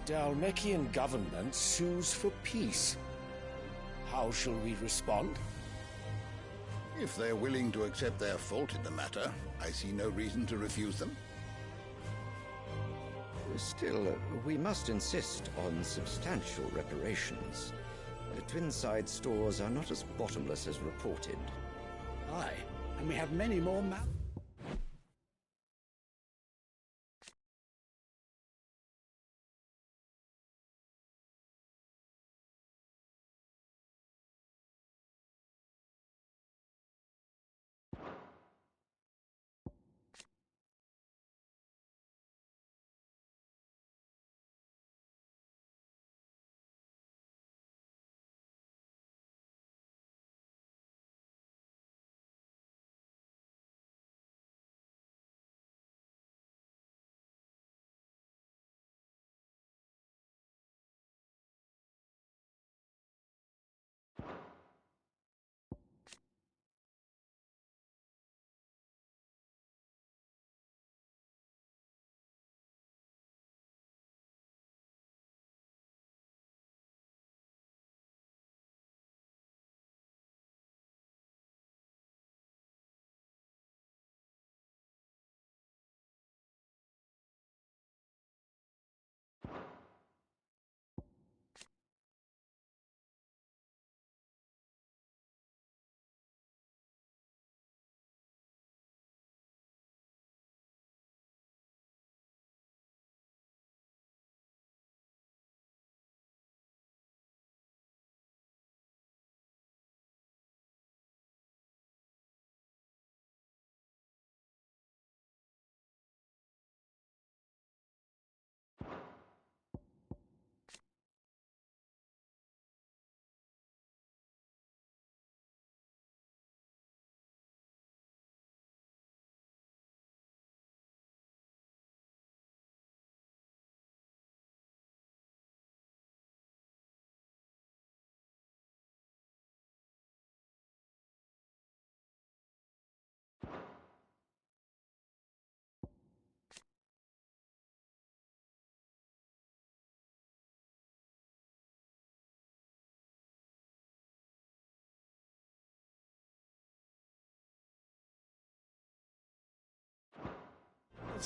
Dalmekian government sues for peace. How shall we respond? If they're willing to accept their fault in the matter, I see no reason to refuse them. Still, we must insist on substantial reparations. Twinside stores are not as bottomless as reported. Aye, and we have many more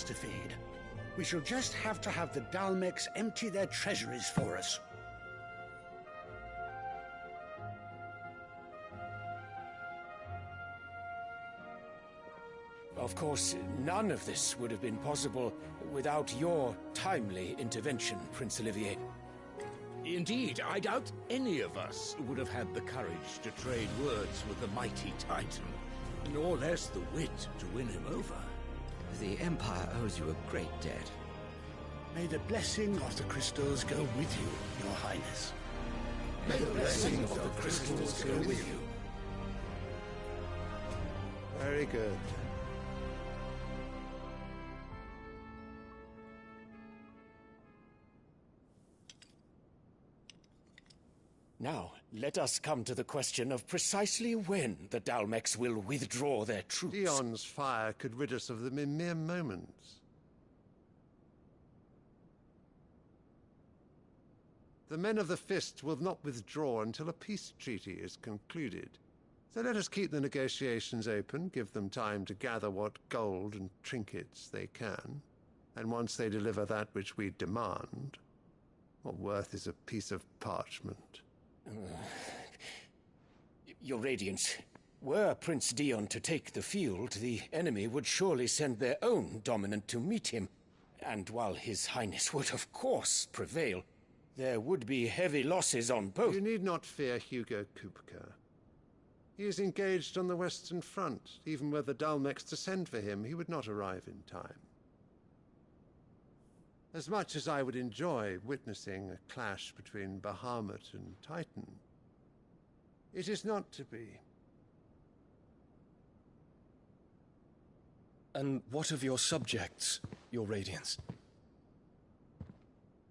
to feed. We shall just have to have the Dalmeks empty their treasuries for us. Of course, none of this would have been possible without your timely intervention, Prince Olivier. Indeed, I doubt any of us would have had the courage to trade words with the mighty Titan, nor less the wit to win him over. The Empire owes you a great debt. May the blessing of the crystals go with you, Your Highness. May the blessing of the crystals go with you. Very good. Now, let us come to the question of precisely when the Dalmeks will withdraw their troops. Dion's fire could rid us of them in mere moments. The men of the Fist will not withdraw until a peace treaty is concluded. So let us keep the negotiations open, give them time to gather what gold and trinkets they can, and once they deliver that which we demand, what worth is a piece of parchment? Your Radiance, were Prince Dion to take the field, the enemy would surely send their own dominant to meet him. And while His Highness would of course prevail, there would be heavy losses on both. You need not fear Hugo Kupka. He is engaged on the Western Front. Even were the Dalmeks to send for him, he would not arrive in time. As much as I would enjoy witnessing a clash between Bahamut and Titan, it is not to be. And what of your subjects, Your Radiance?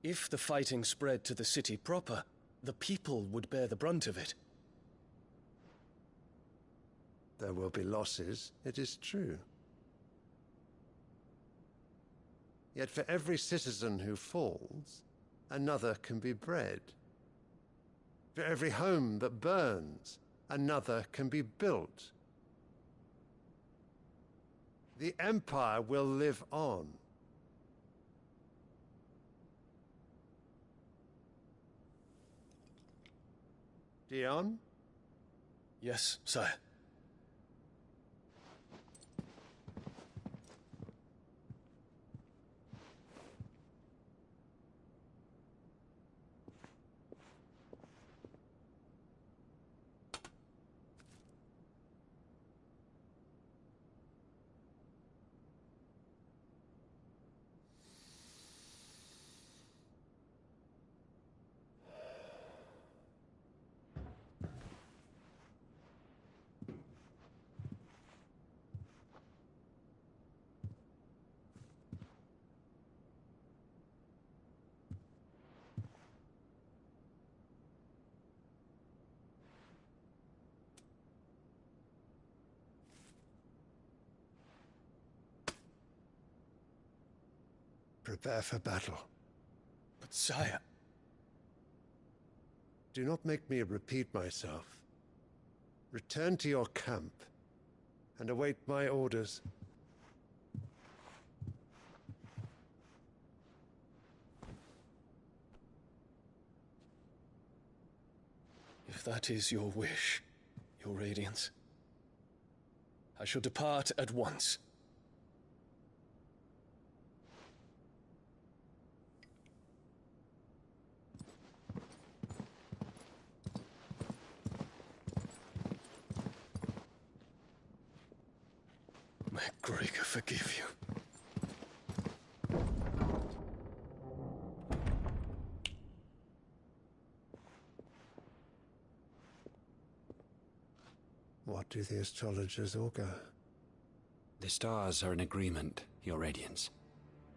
If the fighting spread to the city proper, the people would bear the brunt of it. There will be losses, it is true. Yet for every citizen who falls, another can be bred. For every home that burns, another can be built. The Empire will live on. Dion? Yes, sire. Prepare for battle. But sire... Do not make me repeat myself. Return to your camp and await my orders. If that is your wish, Your Radiance, I shall depart at once. May Gregor forgive you. What do the astrologers augur? The stars are in agreement, Your Radiance.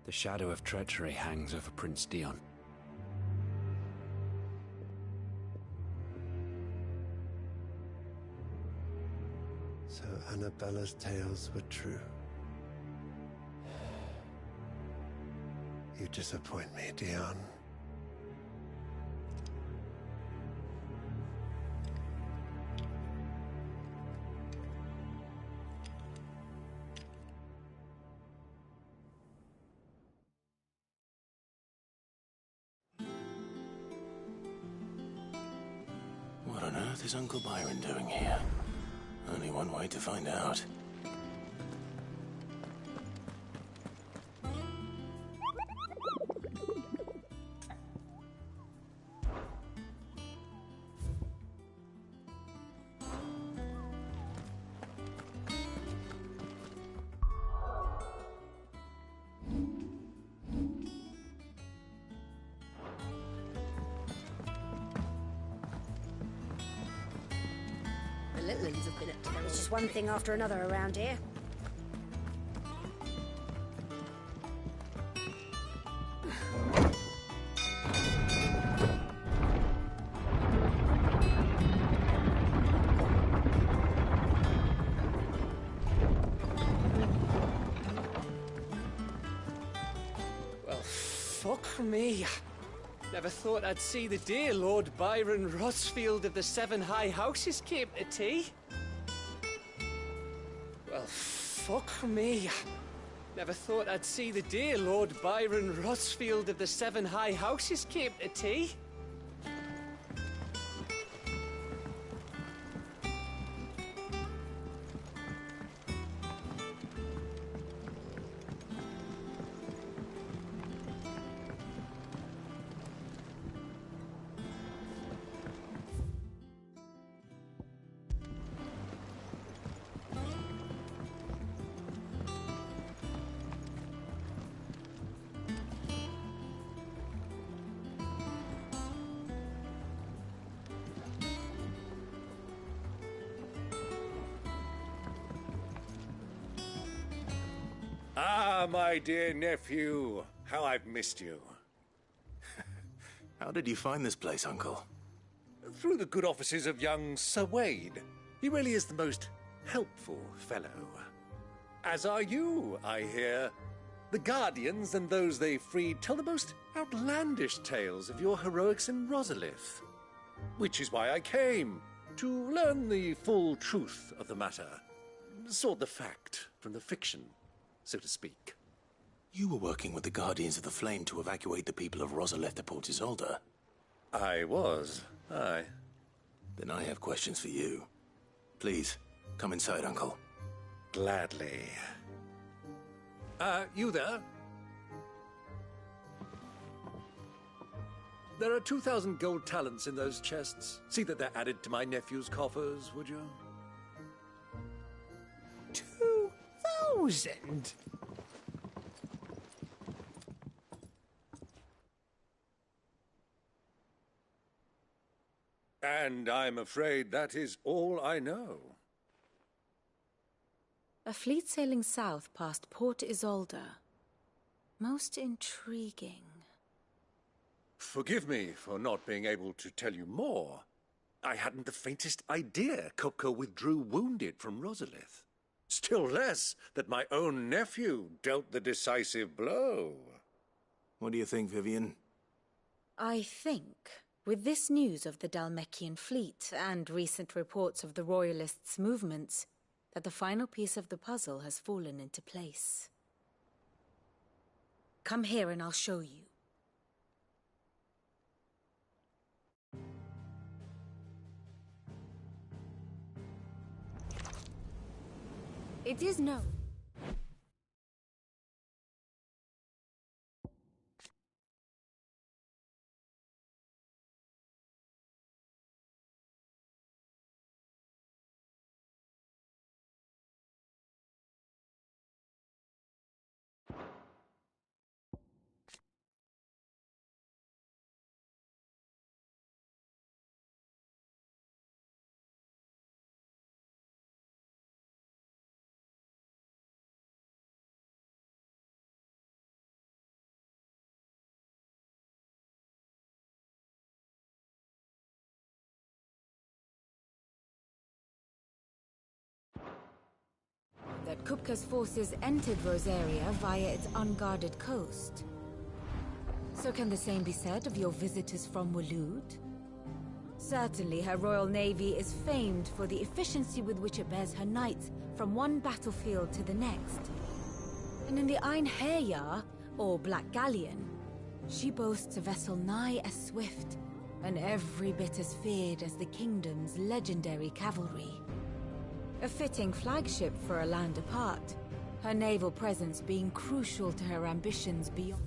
The shadow of treachery hangs over Prince Dion. So Annabella's tales were true. You disappoint me, Dion. What on earth is Uncle Byron doing here? Only one way to find out. The Litlins have been at... There was just one thing after another around here. Well, fuck me. Never thought I'd see the dear Lord Byron Rossfield of the Seven High Houses came to tea. Well, fuck me. Never thought I'd see the dear Lord Byron Rossfield of the Seven High Houses came to tea. Ah, my dear nephew, how I've missed you. How did you find this place, Uncle? Through the good offices of young Sir Wade. He really is the most helpful fellow. As are you, I hear. The Guardians and those they freed tell the most outlandish tales of your heroics in Rosalith. Which is why I came, to learn the full truth of the matter. Sort the fact from the fiction, so to speak. You were working with the Guardians of the Flame to evacuate the people of Rosalith to Port Isolde. I was, aye. Then I have questions for you. Please, come inside, Uncle. Gladly. You there? There are 2,000 gold talents in those chests. See that they're added to my nephew's coffers, would you? 2,000? And I'm afraid that is all I know. A fleet sailing south past Port Isolde. Most intriguing. Forgive me for not being able to tell you more. I hadn't the faintest idea Coco withdrew wounded from Rosalith. Still less that my own nephew dealt the decisive blow. What do you think, Vivian? I think, with this news of the Dhalmekian fleet and recent reports of the Royalists' movements, that the final piece of the puzzle has fallen into place. Come here and I'll show you. It is known. That Kupka's forces entered Rosaria via its unguarded coast. So can the same be said of your visitors from Waloed? Certainly her royal navy is famed for the efficiency with which it bears her knights from one battlefield to the next. And in the Einherjar, or Black Galleon, she boasts a vessel nigh as swift, and every bit as feared as the kingdom's legendary cavalry. A fitting flagship for a land apart, her naval presence being crucial to her ambitions beyond.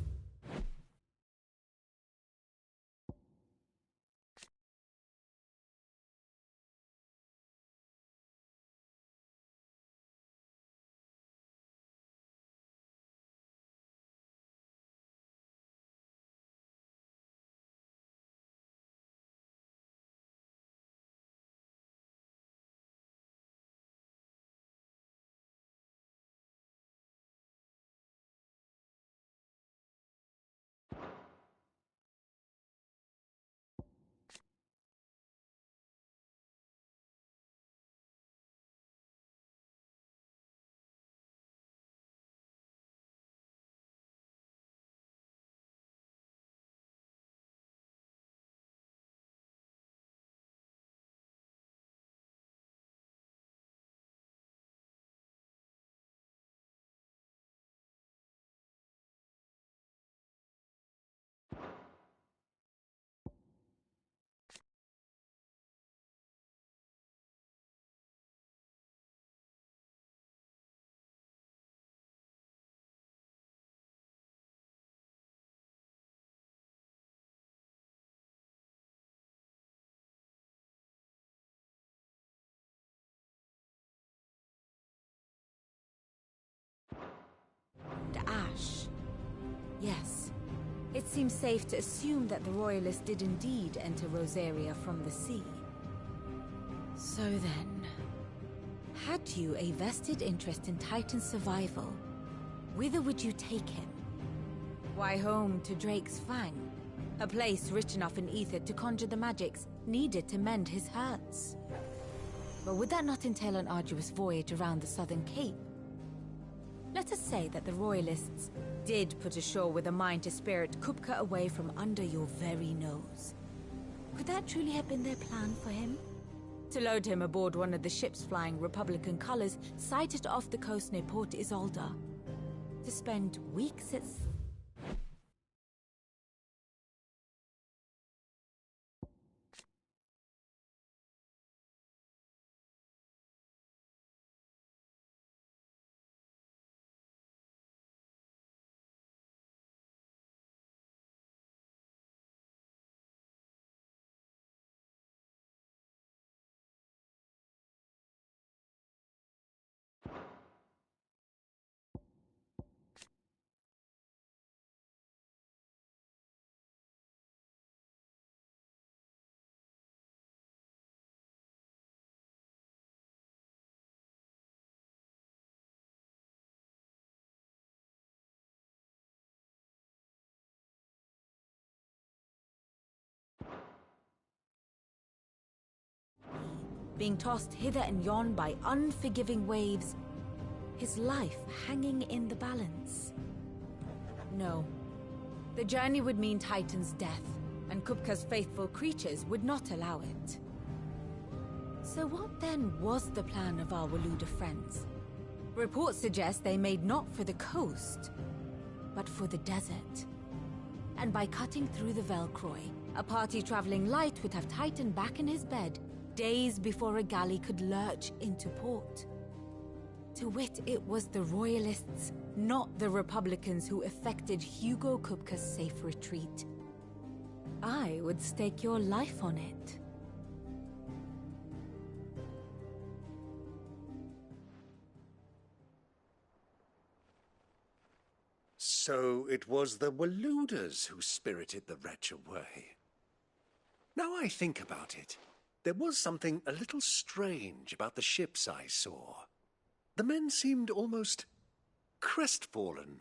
And Ash. Yes, it seems safe to assume that the Royalists did indeed enter Rosaria from the sea. So then, had you a vested interest in Titan's survival, whither would you take him? Why, home to Drake's Fang, a place rich enough in ether to conjure the magics needed to mend his hurts. But would that not entail an arduous voyage around the southern cape? Let us say that the Royalists did put ashore with a mind to spirit Kupka away from under your very nose. Could that truly have been their plan for him? To load him aboard one of the ships flying Republican colors sighted off the coast near Port Isolde. To spend weeks at being tossed hither and yon by unforgiving waves, his life hanging in the balance. No. The journey would mean Titan's death, and Kupka's faithful creatures would not allow it. So what then was the plan of our Waluda friends? Reports suggest they made not for the coast, but for the desert. And by cutting through the Velcroy, a party traveling light would have Titan back in his bed days before a galley could lurch into port. To wit, it was the Royalists, not the Republicans, who effected Hugo Kupka's safe retreat. I would stake your life on it. So it was the Waludas who spirited the wretch away. Now I think about it, there was something a little strange about the ships I saw. The men seemed almost crestfallen,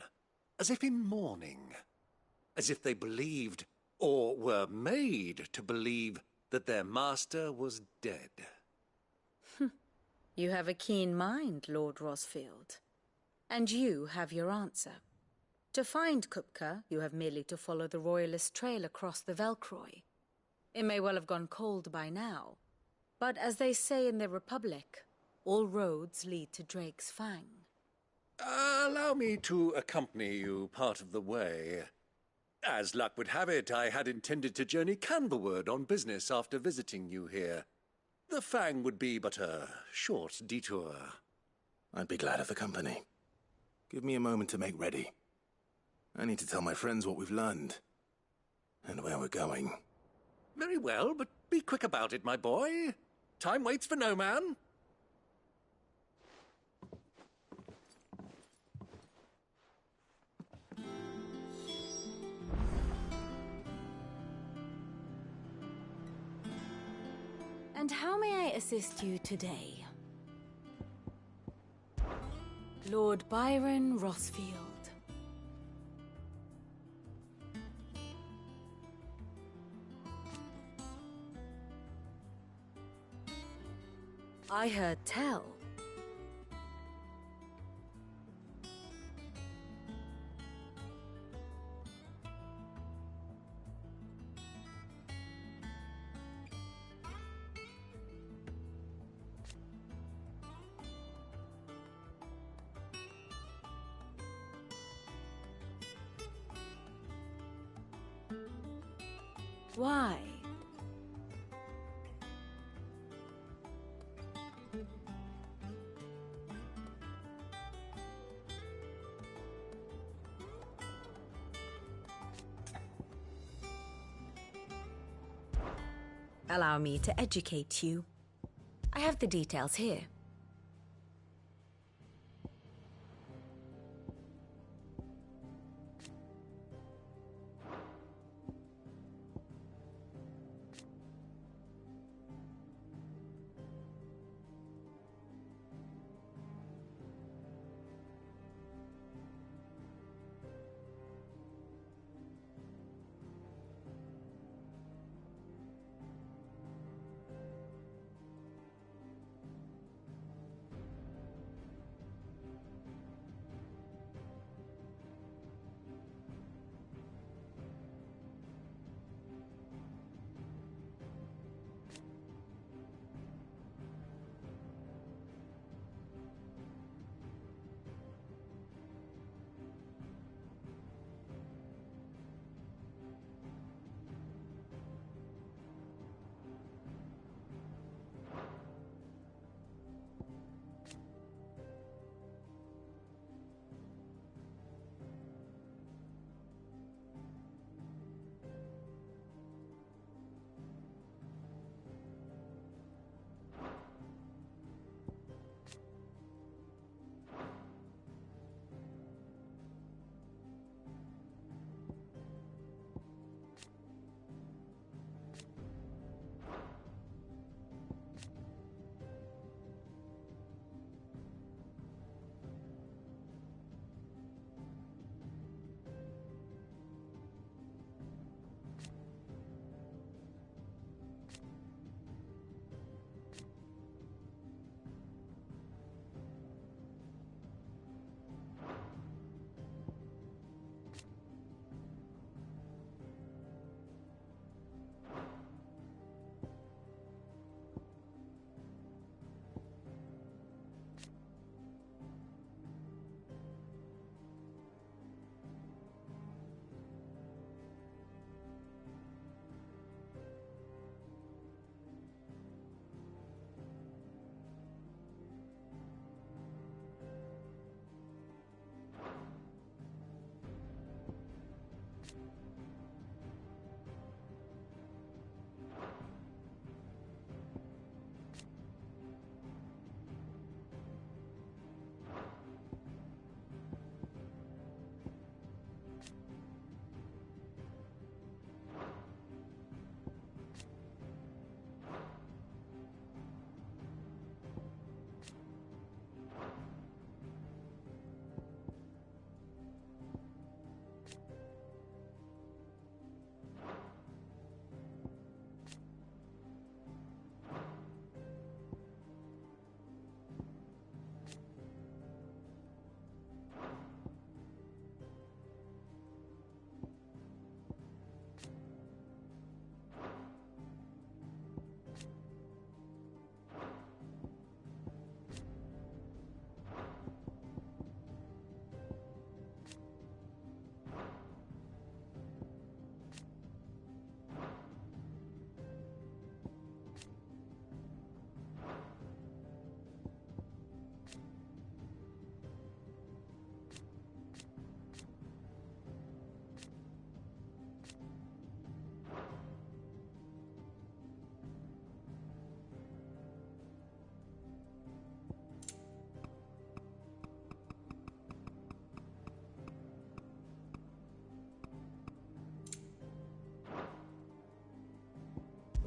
as if in mourning, as if they believed, or were made to believe, that their master was dead. You have a keen mind, Lord Rosfield. And you have your answer. To find Kupka, you have merely to follow the Royalist trail across the Velcroy. It may well have gone cold by now, but as they say in the Republic, all roads lead to Drake's Fang. Allow me to accompany you part of the way. As luck would have it, I had intended to journey Canberward on business after visiting you here. The Fang would be but a short detour. I'd be glad of the company. Give me a moment to make ready. I need to tell my friends what we've learned, and where we're going. Very well, but be quick about it, my boy. Time waits for no man. And how may I assist you today? Lord Byron Rosfield. I heard tell. Why? Allow me to educate you. I have the details here.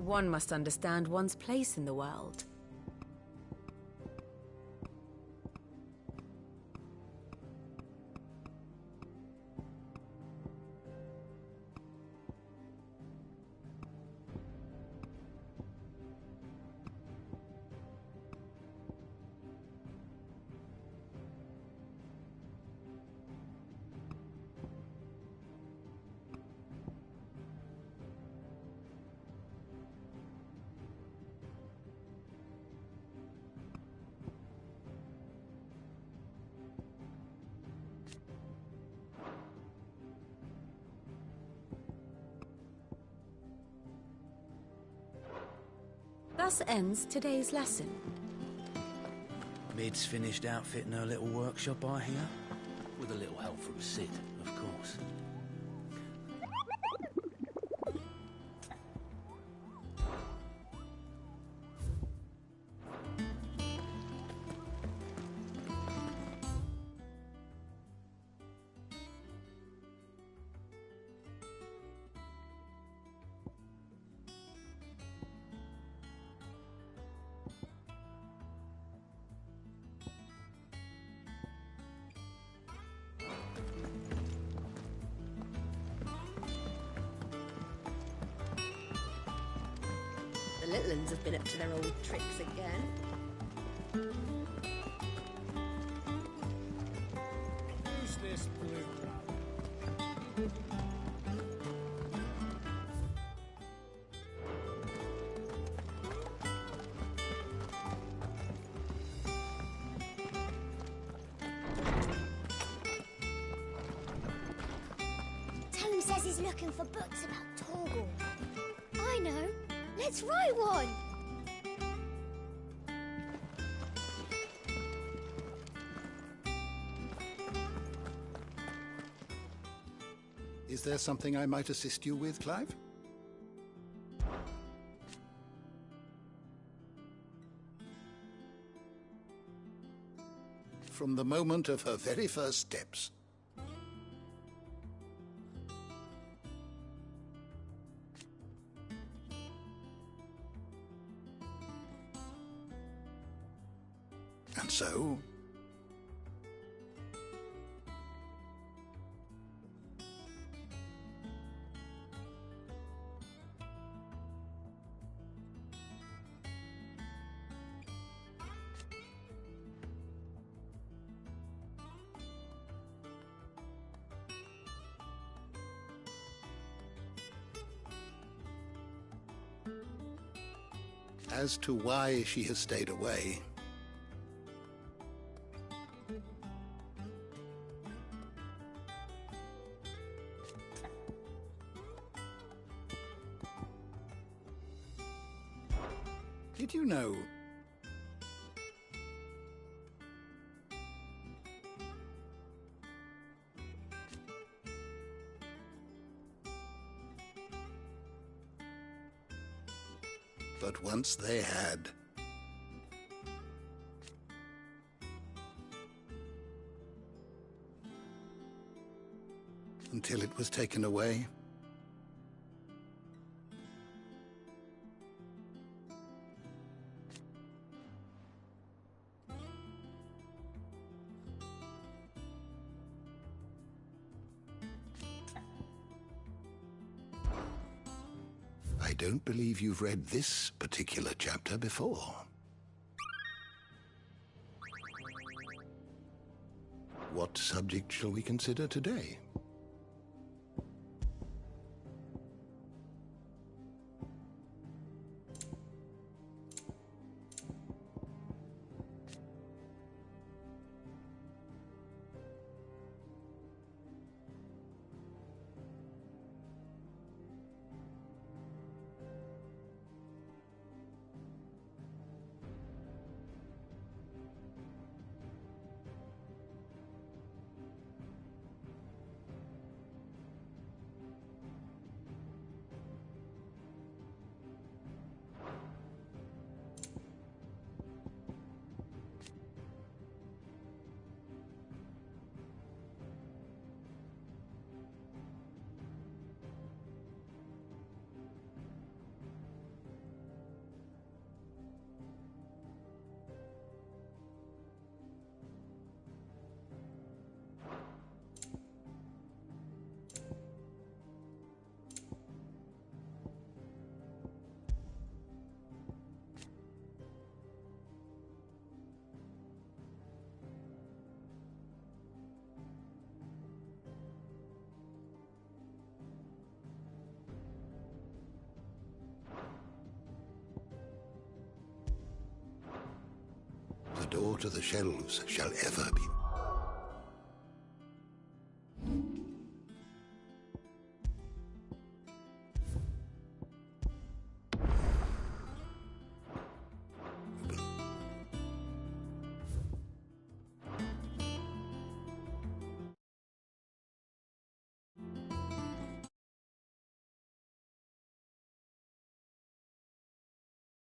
One must understand one's place in the world. Thus ends today's lesson. Mid's finished outfitting her little workshop, I hear. With a little help from Sid, of course. The little ones have been up to their old tricks again. Who's this blue? Tone says he's looking for books about Torgal. I know. Let's write one. Is there something I might assist you with, Clive? From the moment of her very first steps. And so, as to why she has stayed away, did you know but once they had, until it was taken away? I don't believe you've read this particular chapter before. What subject shall we consider today? door to the shelves shall ever be